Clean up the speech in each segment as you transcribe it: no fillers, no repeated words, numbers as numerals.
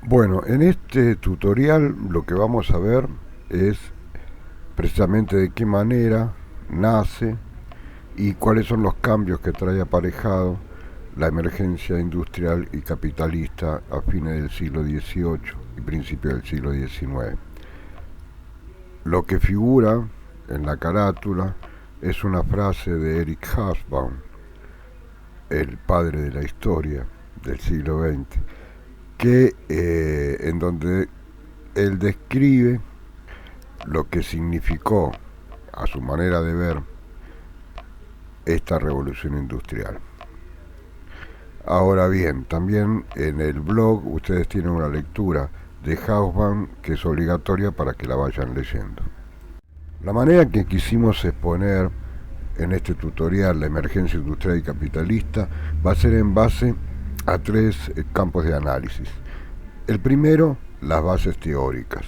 Bueno, en este tutorial lo que vamos a ver es precisamente de qué manera nace y cuáles son los cambios que trae aparejado la emergencia industrial y capitalista a fines del siglo XVIII y principios del siglo XIX. Lo que figura en la carátula es una frase de Eric Hobsbawm, el padre de la historia del siglo XX, en donde él describe lo que significó, a su manera de ver, esta revolución industrial. Ahora bien, también en el blog ustedes tienen una lectura de Hobsbawm que es obligatoria para que la vayan leyendo. La manera que quisimos exponer en este tutorial la emergencia industrial y capitalista va a ser en base a tres campos de análisis. El primero, las bases teóricas.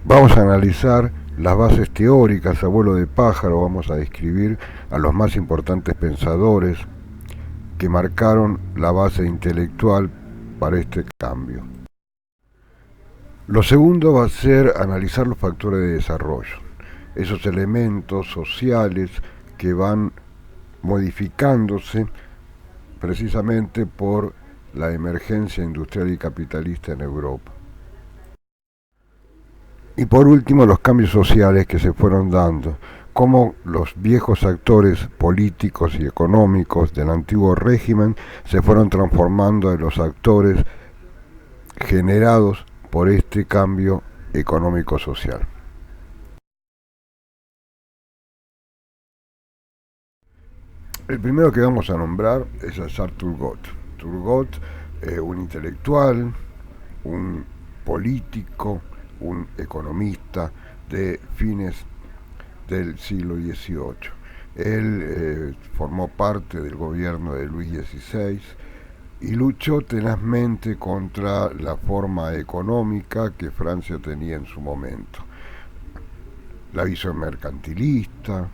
Vamos a analizar las bases teóricas a vuelo de pájaro, vamos a describir a los más importantes pensadores que marcaron la base intelectual para este cambio. Lo segundo va a ser analizar los factores de desarrollo, esos elementos sociales que van modificándose precisamente por la emergencia industrial y capitalista en Europa. Y por último, los cambios sociales que se fueron dando, cómo los viejos actores políticos y económicos del antiguo régimen se fueron transformando en los actores generados por este cambio económico-social. El primero que vamos a nombrar es a Charles Turgot. Turgot, un intelectual, un político, un economista de fines del siglo XVIII. Él formó parte del gobierno de Luis XVI y luchó tenazmente contra la forma económica que Francia tenía en su momento. La visión mercantilista,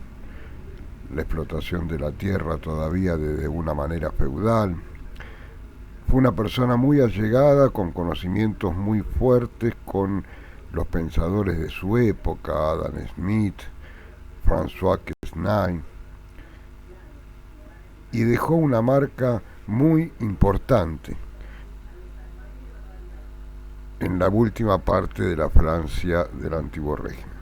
la explotación de la tierra todavía de una manera feudal. Fue una persona muy allegada, con conocimientos muy fuertes con los pensadores de su época, Adam Smith, François Quesnay, y dejó una marca muy importante en la última parte de la Francia del antiguo régimen.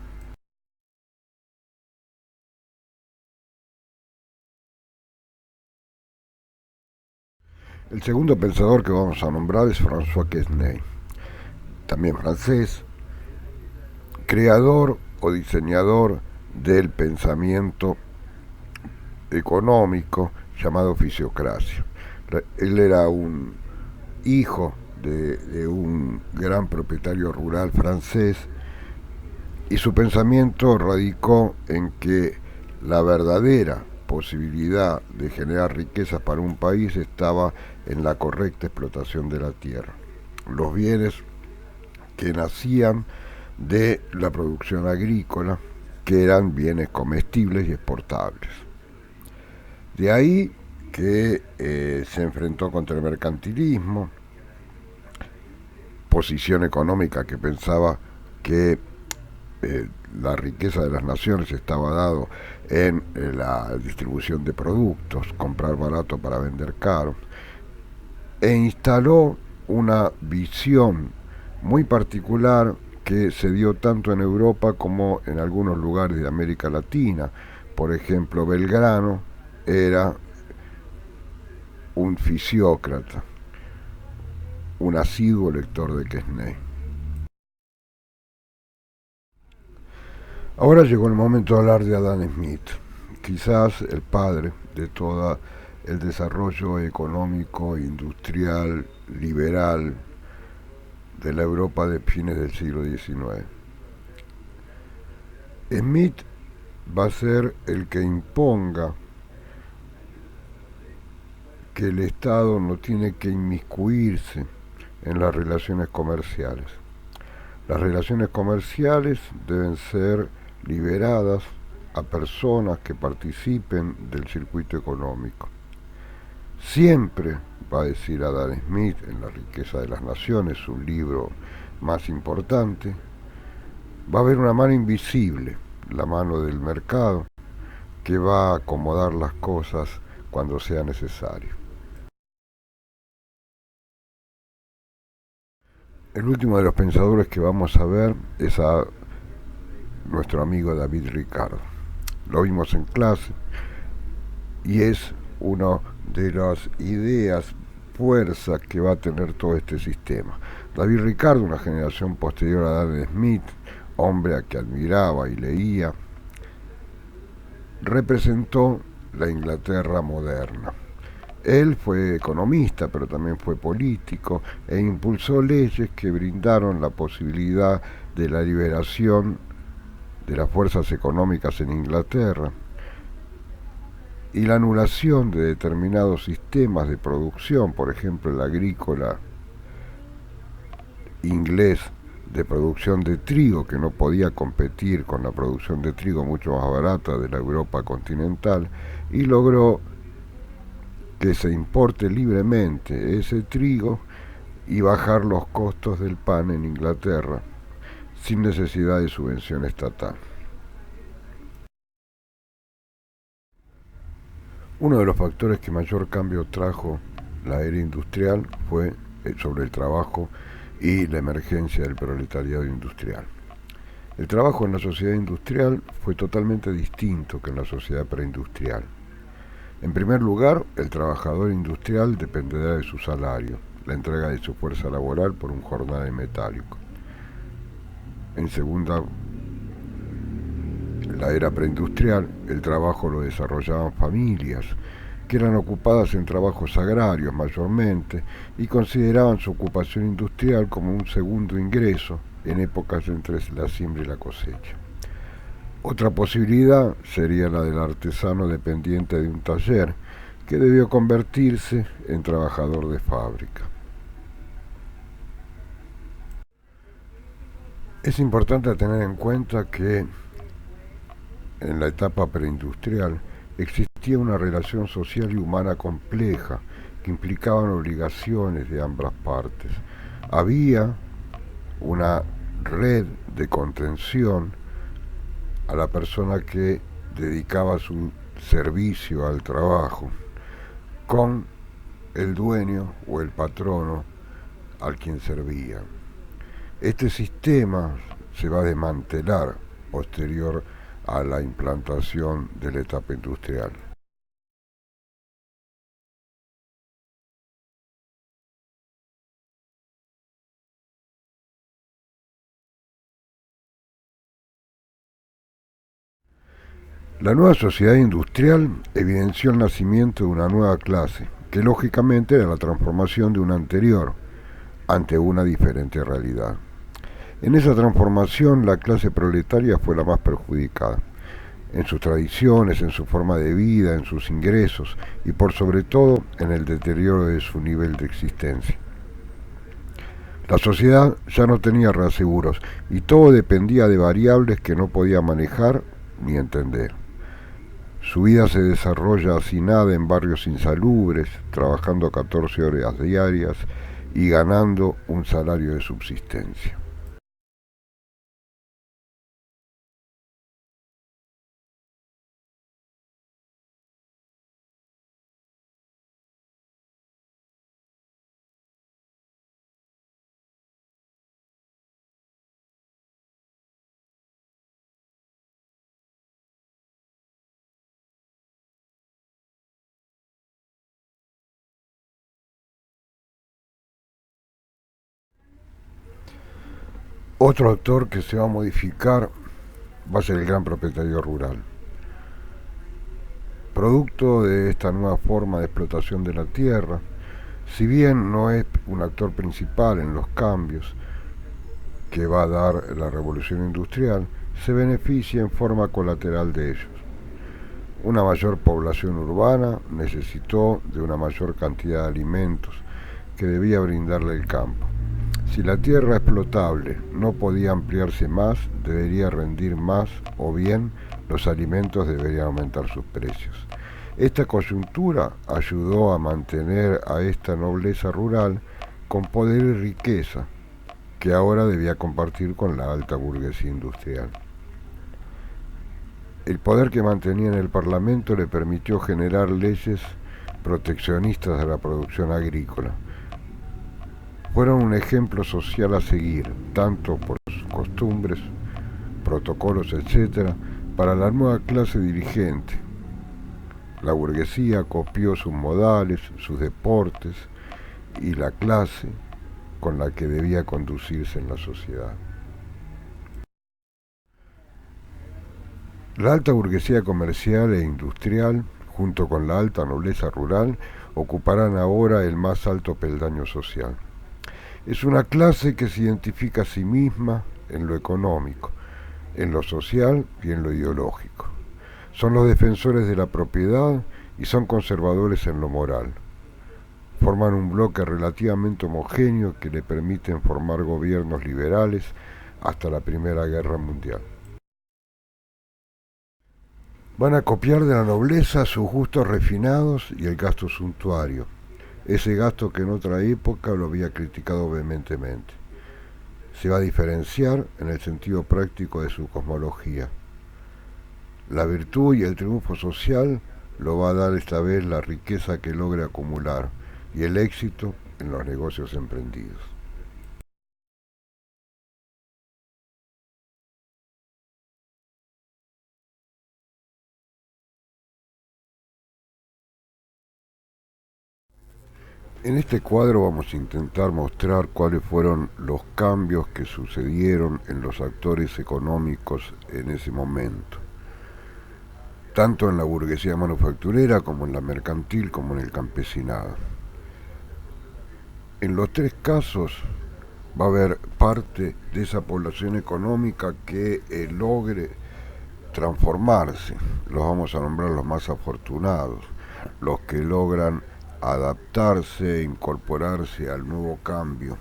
El segundo pensador que vamos a nombrar es François Quesnay, también francés, creador o diseñador del pensamiento económico llamado fisiocracia. Él era un hijo de un gran propietario rural francés y su pensamiento radicó en que la verdadera posibilidad de generar riquezas para un país estaba en la correcta explotación de la tierra. Los bienes que nacían de la producción agrícola, que eran bienes comestibles y exportables. De ahí que se enfrentó contra el mercantilismo, posición económica que pensaba que la riqueza de las naciones estaba dado en la distribución de productos, comprar barato para vender caro, e instaló una visión muy particular que se dio tanto en Europa como en algunos lugares de América Latina. Por ejemplo, Belgrano era un fisiócrata, un asiduo lector de Quesnay. Ahora llegó el momento de hablar de Adam Smith, quizás el padre de todo el desarrollo económico, industrial, liberal de la Europa de fines del siglo XIX. Smith va a ser el que imponga que el Estado no tiene que inmiscuirse en las relaciones comerciales. Las relaciones comerciales deben ser liberadas a personas que participen del circuito económico. Siempre, va a decir Adam Smith en La riqueza de las naciones, su libro más importante, va a haber una mano invisible, la mano del mercado, que va a acomodar las cosas cuando sea necesario. El último de los pensadores que vamos a ver es a nuestro amigo David Ricardo. Lo vimos en clase y es una de las ideas, fuerzas que va a tener todo este sistema. David Ricardo, una generación posterior a Adam Smith, hombre a que admiraba y leía, representó la Inglaterra moderna. Él fue economista, pero también fue político e impulsó leyes que brindaron la posibilidad de la liberación de las fuerzas económicas en Inglaterra y la anulación de determinados sistemas de producción, por ejemplo el agrícola inglés de producción de trigo, que no podía competir con la producción de trigo mucho más barata de la Europa continental, y logró que se importe libremente ese trigo y bajar los costos del pan en Inglaterra sin necesidad de subvención estatal. Uno de los factores que mayor cambio trajo la era industrial fue sobre el trabajo y la emergencia del proletariado industrial. El trabajo en la sociedad industrial fue totalmente distinto que en la sociedad preindustrial. En primer lugar, el trabajador industrial dependerá de su salario, la entrega de su fuerza laboral por un jornal metálico. En segunda, la era preindustrial, el trabajo lo desarrollaban familias, que eran ocupadas en trabajos agrarios mayormente y consideraban su ocupación industrial como un segundo ingreso en épocas entre la siembra y la cosecha. Otra posibilidad sería la del artesano dependiente de un taller, que debió convertirse en trabajador de fábrica. Es importante tener en cuenta que en la etapa preindustrial existía una relación social y humana compleja que implicaban obligaciones de ambas partes. Había una red de contención a la persona que dedicaba su servicio al trabajo con el dueño o el patrono al quien servía. Este sistema se va a desmantelar posterior a la implantación de la etapa industrial. La nueva sociedad industrial evidenció el nacimiento de una nueva clase, que lógicamente era la transformación de una anterior, ante una diferente realidad. En esa transformación la clase proletaria fue la más perjudicada, en sus tradiciones, en su forma de vida, en sus ingresos y por sobre todo en el deterioro de su nivel de existencia. La sociedad ya no tenía reaseguros y todo dependía de variables que no podía manejar ni entender. Su vida se desarrolla hacinada en barrios insalubres, trabajando 14 horas diarias y ganando un salario de subsistencia. Otro actor que se va a modificar va a ser el gran propietario rural. Producto de esta nueva forma de explotación de la tierra, si bien no es un actor principal en los cambios que va a dar la revolución industrial, se beneficia en forma colateral de ellos. Una mayor población urbana necesitó de una mayor cantidad de alimentos que debía brindarle el campo. Si la tierra explotable no podía ampliarse más, debería rendir más o bien los alimentos deberían aumentar sus precios. Esta coyuntura ayudó a mantener a esta nobleza rural con poder y riqueza, que ahora debía compartir con la alta burguesía industrial. El poder que mantenía en el Parlamento le permitió generar leyes proteccionistas de la producción agrícola. Fueron un ejemplo social a seguir, tanto por sus costumbres, protocolos, etcétera, para la nueva clase dirigente. La burguesía copió sus modales, sus deportes y la clase con la que debía conducirse en la sociedad. La alta burguesía comercial e industrial, junto con la alta nobleza rural, ocuparán ahora el más alto peldaño social. Es una clase que se identifica a sí misma en lo económico, en lo social y en lo ideológico. Son los defensores de la propiedad y son conservadores en lo moral. Forman un bloque relativamente homogéneo que le permiten formar gobiernos liberales hasta la Primera Guerra Mundial. Van a copiar de la nobleza sus gustos refinados y el gasto suntuario, ese gasto que en otra época lo había criticado vehementemente. Se va a diferenciar en el sentido práctico de su cosmología. La virtud y el triunfo social lo va a dar esta vez la riqueza que logre acumular y el éxito en los negocios emprendidos. En este cuadro vamos a intentar mostrar cuáles fueron los cambios que sucedieron en los actores económicos en ese momento, tanto en la burguesía manufacturera como en la mercantil como en el campesinado. En los tres casos va a haber parte de esa población económica que logre transformarse. Los vamos a nombrar los más afortunados, los que logran adaptarse, incorporarse al nuevo cambio.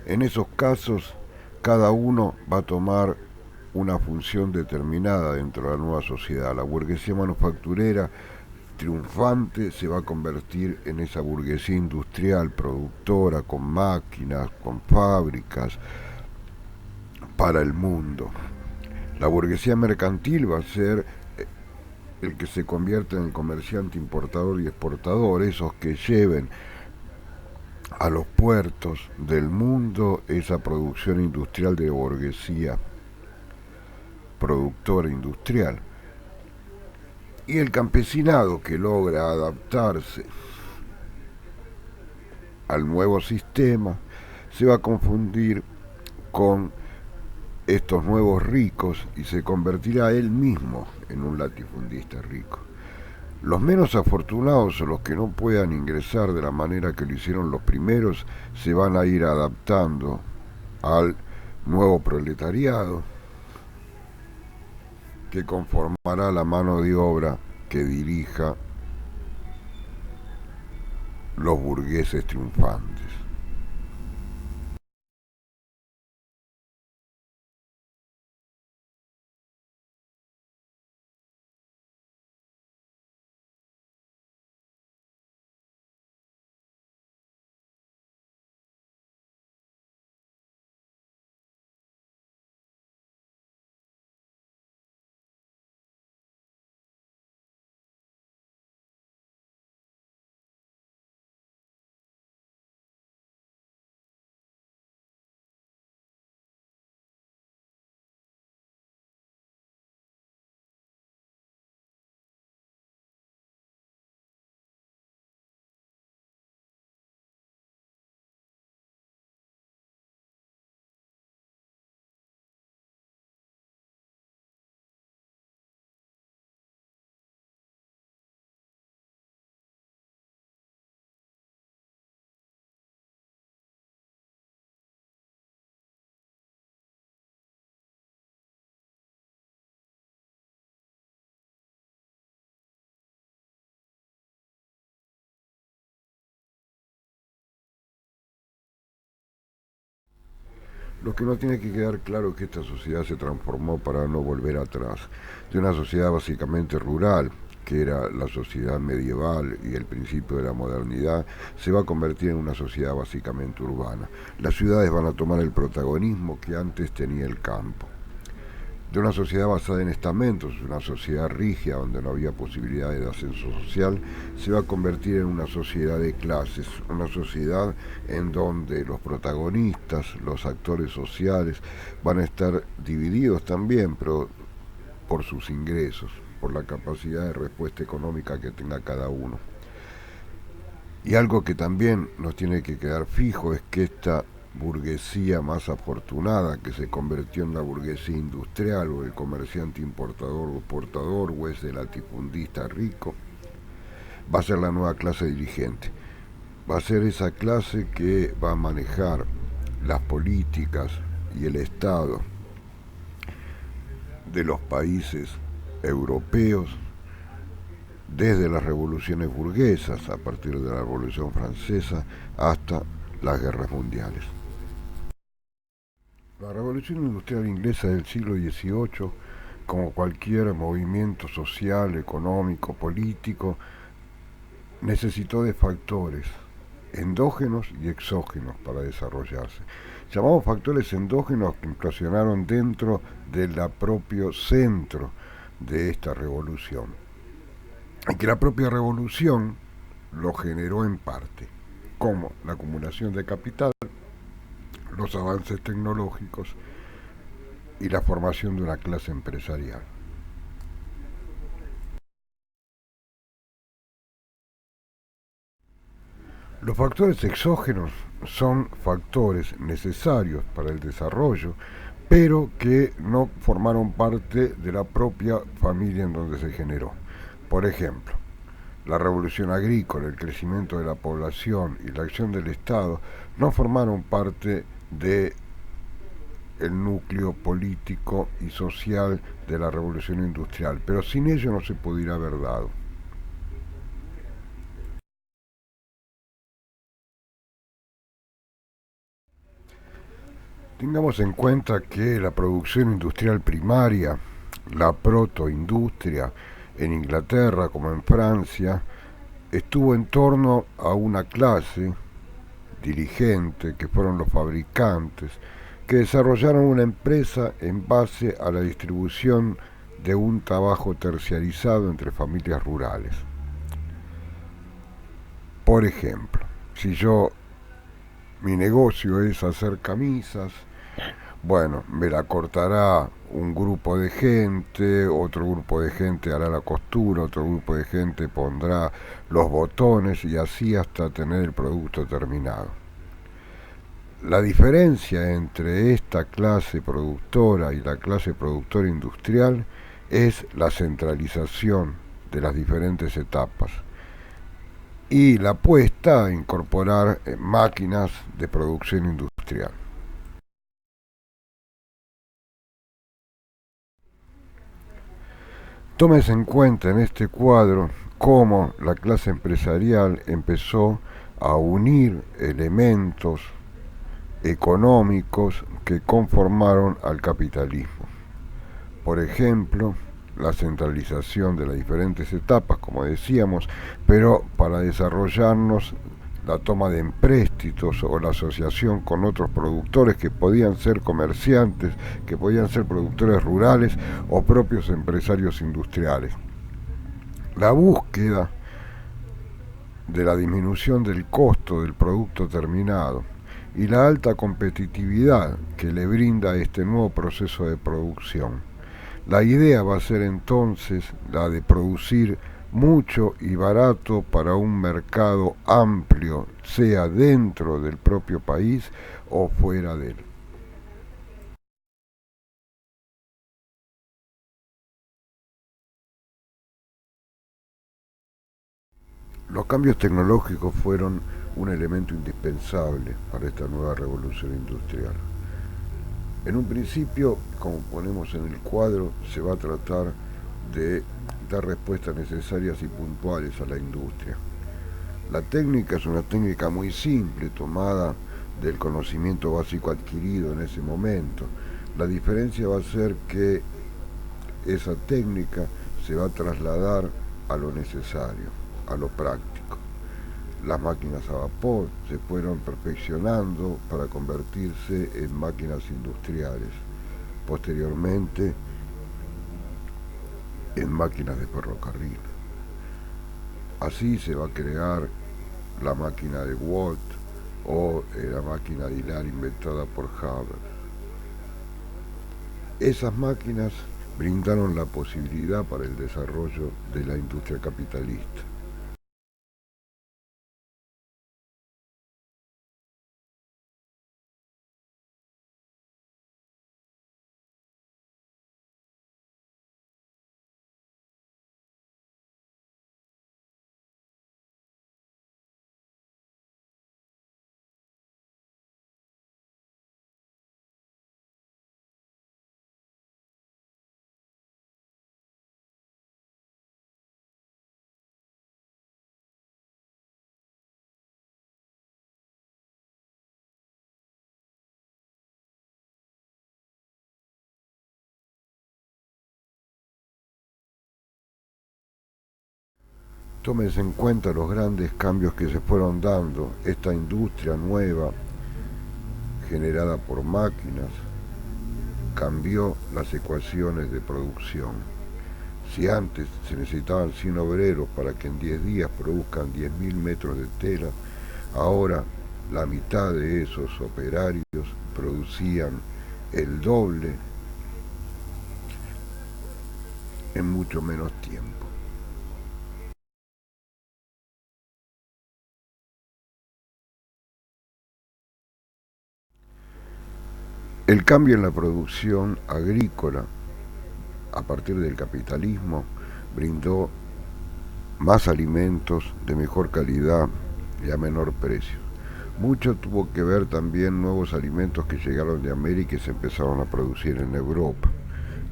En esos casos, cada uno va a tomar una función determinada dentro de la nueva sociedad. La burguesía manufacturera triunfante se va a convertir en esa burguesía industrial, productora, con máquinas, con fábricas para el mundo. La burguesía mercantil va a ser el que se convierte en el comerciante importador y exportador, esos que lleven a los puertos del mundo esa producción industrial de burguesía productora industrial. Y el campesinado que logra adaptarse al nuevo sistema se va a confundir con estos nuevos ricos y se convertirá él mismo en un latifundista rico. Los menos afortunados o los que no puedan ingresar de la manera que lo hicieron los primeros se van a ir adaptando al nuevo proletariado que conformará la mano de obra que dirija los burgueses triunfantes. Lo que no tiene que quedar claro es que esta sociedad se transformó para no volver atrás, de una sociedad básicamente rural, que era la sociedad medieval y el principio de la modernidad, se va a convertir en una sociedad básicamente urbana. Las ciudades van a tomar el protagonismo que antes tenía el campo. De una sociedad basada en estamentos, una sociedad rígida donde no había posibilidades de ascenso social, se va a convertir en una sociedad de clases, una sociedad en donde los protagonistas, los actores sociales, van a estar divididos también, pero por sus ingresos, por la capacidad de respuesta económica que tenga cada uno. Y algo que también nos tiene que quedar fijo es que esta burguesía más afortunada, que se convirtió en la burguesía industrial o el comerciante importador o exportador o es el latifundista rico, va a ser la nueva clase dirigente. Va a ser esa clase que va a manejar las políticas y el Estado de los países europeos desde las revoluciones burguesas, a partir de la Revolución Francesa, hasta las guerras mundiales. La revolución industrial inglesa del siglo XVIII, como cualquier movimiento social, económico, político, necesitó de factores endógenos y exógenos para desarrollarse. Llamamos factores endógenos que incursionaron dentro del propio centro de esta revolución. Y que la propia revolución lo generó en parte, como la acumulación de capital, los avances tecnológicos y la formación de una clase empresarial. Los factores exógenos son factores necesarios para el desarrollo, pero que no formaron parte de la propia familia en donde se generó. Por ejemplo, la revolución agrícola, el crecimiento de la población y la acción del Estado no formaron parte de el núcleo político y social de la revolución industrial, pero sin ello no se pudiera haber dado. Tengamos en cuenta que la producción industrial primaria, la protoindustria, en Inglaterra como en Francia, estuvo en torno a una clase dirigente que fueron los fabricantes, que desarrollaron una empresa en base a la distribución de un trabajo terciarizado entre familias rurales. Por ejemplo, si mi negocio es hacer camisas, bueno, me la cortará un grupo de gente, otro grupo de gente hará la costura, otro grupo de gente pondrá los botones y así hasta tener el producto terminado. La diferencia entre esta clase productora y la clase productora industrial es la centralización de las diferentes etapas y la apuesta a incorporar máquinas de producción industrial. Tómese en cuenta en este cuadro cómo la clase empresarial empezó a unir elementos económicos que conformaron al capitalismo. Por ejemplo, la centralización de las diferentes etapas, como decíamos, pero para desarrollarnos la toma de empréstitos o la asociación con otros productores que podían ser comerciantes, que podían ser productores rurales o propios empresarios industriales. La búsqueda de la disminución del costo del producto terminado y la alta competitividad que le brinda este nuevo proceso de producción. La idea va a ser entonces la de producir mucho y barato para un mercado amplio, sea dentro del propio país o fuera de él. Los cambios tecnológicos fueron un elemento indispensable para esta nueva revolución industrial. En un principio, como ponemos en el cuadro, se va a tratar de dar respuestas necesarias y puntuales a la industria. La técnica es una técnica muy simple, tomada del conocimiento básico adquirido en ese momento. La diferencia va a ser que esa técnica se va a trasladar a lo necesario, a lo práctico. Las máquinas a vapor se fueron perfeccionando para convertirse en máquinas industriales, posteriormente en máquinas de ferrocarril. Así se va a crear la máquina de Watt o la máquina de hilar inventada por Haber. Esas máquinas brindaron la posibilidad para el desarrollo de la industria capitalista. Tómense en cuenta los grandes cambios que se fueron dando. Esta industria nueva, generada por máquinas, cambió las ecuaciones de producción. Si antes se necesitaban 100 obreros para que en 10 días produzcan 10.000 metros de tela, ahora la mitad de esos operarios producían el doble en mucho menos tiempo. El cambio en la producción agrícola a partir del capitalismo brindó más alimentos de mejor calidad y a menor precio. Mucho tuvo que ver también nuevos alimentos que llegaron de América y se empezaron a producir en Europa,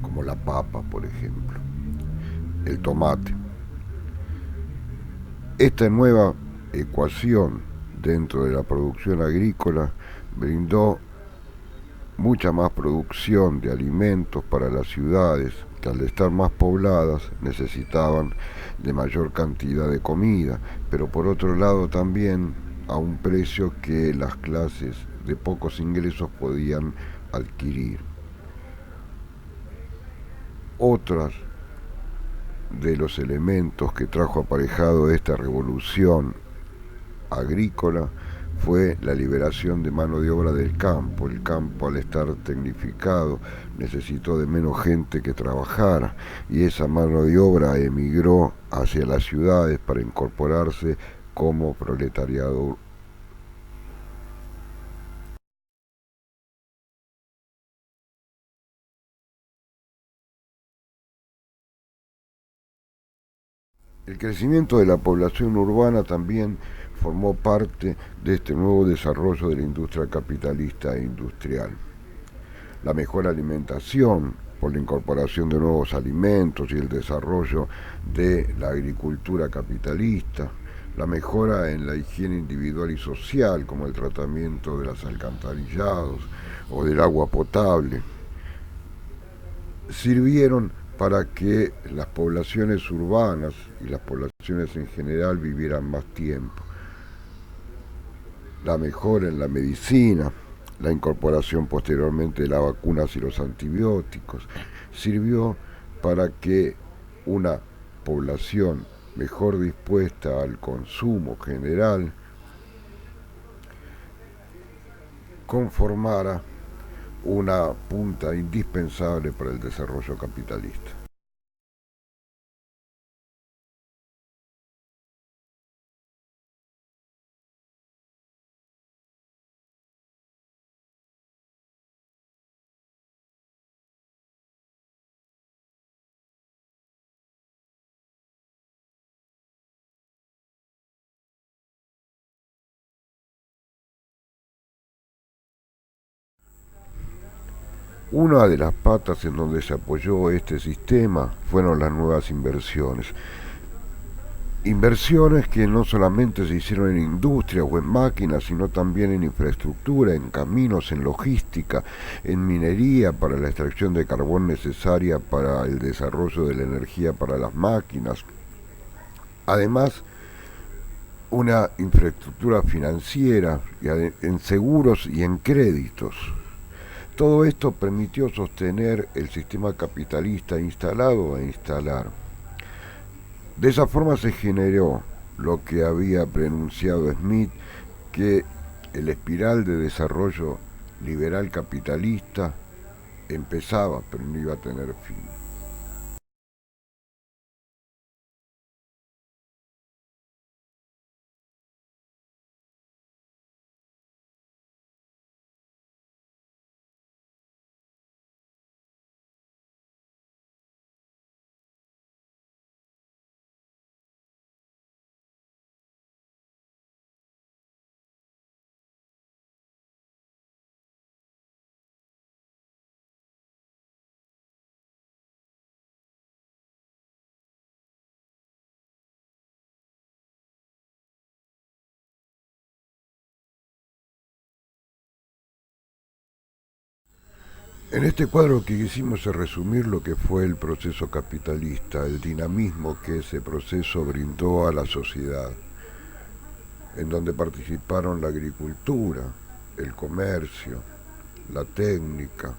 como la papa, por ejemplo, el tomate. Esta nueva ecuación dentro de la producción agrícola brindó mucha más producción de alimentos para las ciudades, que al estar más pobladas necesitaban de mayor cantidad de comida, pero por otro lado también a un precio que las clases de pocos ingresos podían adquirir. Otras de los elementos que trajo aparejado esta revolución agrícola fue la liberación de mano de obra del campo. El campo, al estar tecnificado, necesitó de menos gente que trabajara y esa mano de obra emigró hacia las ciudades para incorporarse como proletariado. El crecimiento de la población urbana también formó parte de este nuevo desarrollo de la industria capitalista e industrial. La mejor alimentación por la incorporación de nuevos alimentos y el desarrollo de la agricultura capitalista, la mejora en la higiene individual y social, como el tratamiento de los alcantarillados o del agua potable, sirvieron para que las poblaciones urbanas y las poblaciones en general vivieran más tiempo. La mejora en la medicina, la incorporación posteriormente de las vacunas y los antibióticos, sirvió para que una población mejor dispuesta al consumo general conformara una punta indispensable para el desarrollo capitalista. Una de las patas en donde se apoyó este sistema fueron las nuevas inversiones. Inversiones que no solamente se hicieron en industria o en máquinas, sino también en infraestructura, en caminos, en logística, en minería para la extracción de carbón necesaria para el desarrollo de la energía para las máquinas, Además, una infraestructura financiera en seguros y en créditos. Todo esto permitió sostener el sistema capitalista instalado e instalar. De esa forma se generó lo que había pronunciado Smith, que el espiral de desarrollo liberal capitalista empezaba, pero no iba a tener fin. En este cuadro lo que quisimos es resumir lo que fue el proceso capitalista, el dinamismo que ese proceso brindó a la sociedad, en donde participaron la agricultura, el comercio, la técnica,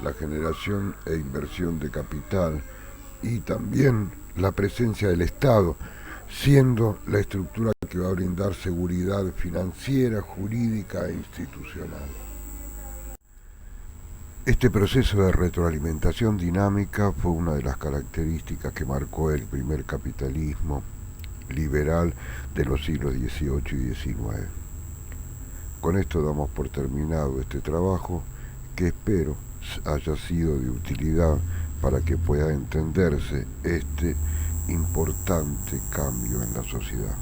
la generación e inversión de capital y también la presencia del Estado, siendo la estructura que va a brindar seguridad financiera, jurídica e institucional. Este proceso de retroalimentación dinámica fue una de las características que marcó el primer capitalismo liberal de los siglos XVIII y XIX. Con esto damos por terminado este trabajo que espero haya sido de utilidad para que pueda entenderse este importante cambio en la sociedad.